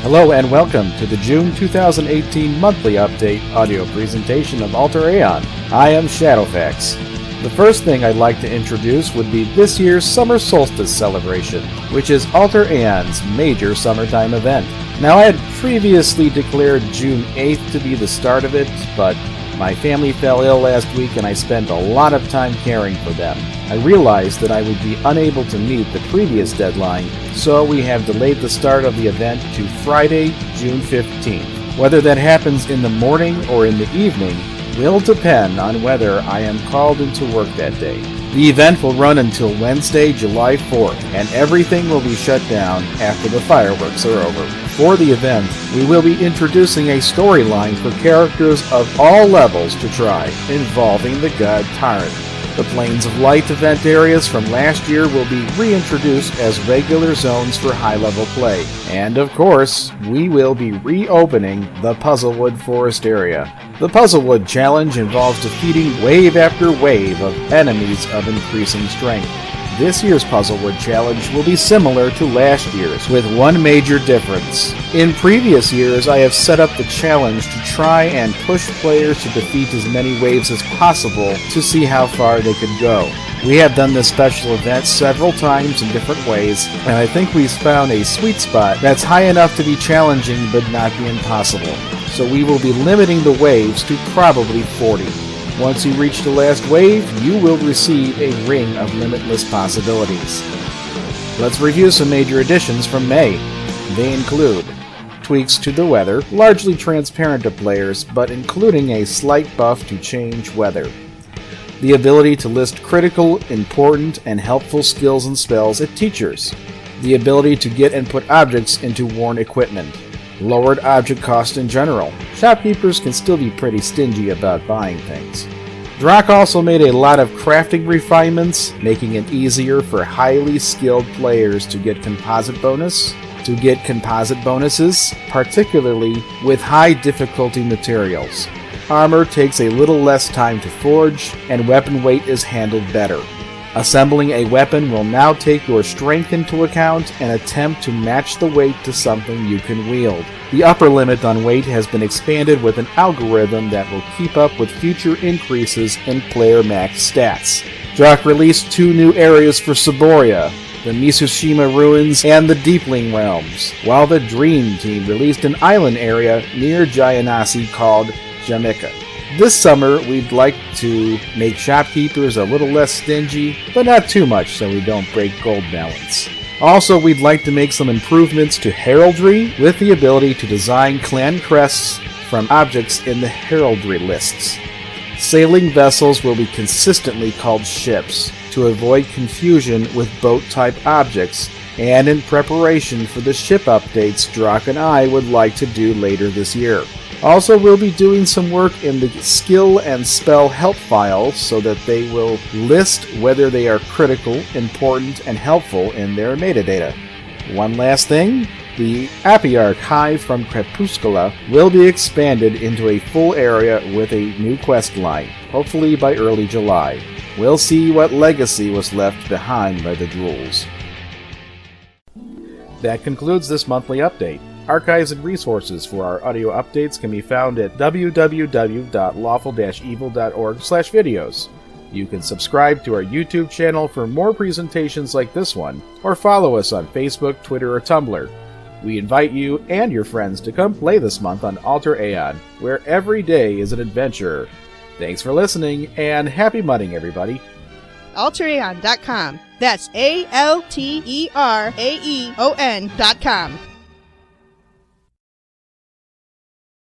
Hello and welcome to the June 2018 monthly update audio presentation of Alter Aeon. I am Shadowfax. The first thing I'd like to introduce would be this year's Summer Solstice celebration, which is Alter Aeon's major summertime event. Now, I had previously declared June 8th to be the start of it, but my family fell ill last week and I spent a lot of time caring for them. I realized that I would be unable to meet the previous deadline, so we have delayed the start of the event to Friday, June 15th. Whether that happens in the morning or in the evening will depend on whether I am called into work that day. The event will run until Wednesday, July 4th, and everything will be shut down after the fireworks are over. For the event, we will be introducing a storyline for characters of all levels to try, involving the god Tyrant. The Plains of Light event areas from last year will be reintroduced as regular zones for high-level play. And of course, we will be reopening the Puzzlewood Forest area. The Puzzlewood Challenge involves defeating wave after wave of enemies of increasing strength. This year's Puzzlewood Challenge will be similar to last year's, with one major difference. In previous years, I have set up the challenge to try and push players to defeat as many waves as possible to see how far they could go. We have done this special event several times in different ways, and I think we've found a sweet spot that's high enough to be challenging but not be impossible. So we will be limiting the waves to probably 40. Once you reach the last wave, you will receive a ring of limitless possibilities. Let's review some major additions from May. They include tweaks to the weather, largely transparent to players, but including a slight buff to change weather. The ability to list critical, important, and helpful skills and spells at teachers. The ability to get and put objects into worn equipment. Lowered object cost in general. Shopkeepers can still be pretty stingy about buying things. Drock also made a lot of crafting refinements, making it easier for highly skilled players to get composite bonuses, particularly with high difficulty materials. Armor takes a little less time to forge, and weapon weight is handled better. Assembling a weapon will now take your strength into account and attempt to match the weight to something you can wield. The upper limit on weight has been expanded with an algorithm that will keep up with future increases in player max stats. Drock released 2 new areas for Saboria, the Mitsushima Ruins and the Deepling Realms, while the Dream Team released an island area near Gianassi called Jamaica. This summer, we'd like to make shopkeepers a little less stingy, but not too much so we don't break gold balance. Also, we'd like to make some improvements to heraldry with the ability to design clan crests from objects in the heraldry lists. Sailing vessels will be consistently called ships to avoid confusion with boat-type objects, and in preparation for the ship updates Drock and I would like to do later this year. Also, we'll be doing some work in the skill and spell help files so that they will list whether they are critical, important, and helpful in their metadata. One last thing, the Apiarch Hive from Crepuscula will be expanded into a full area with a new quest line, hopefully by early July. We'll see what legacy was left behind by the Drools. That concludes this monthly update. Archives and resources for our audio updates can be found at www.lawful-evil.org/videos. You can subscribe to our YouTube channel for more presentations like this one, or follow us on Facebook, Twitter, or Tumblr. We invite you and your friends to come play this month on Alter Aeon, where every day is an adventure. Thanks for listening, and happy mudding, everybody. AlterAeon.com. That's ALTERAEON.com.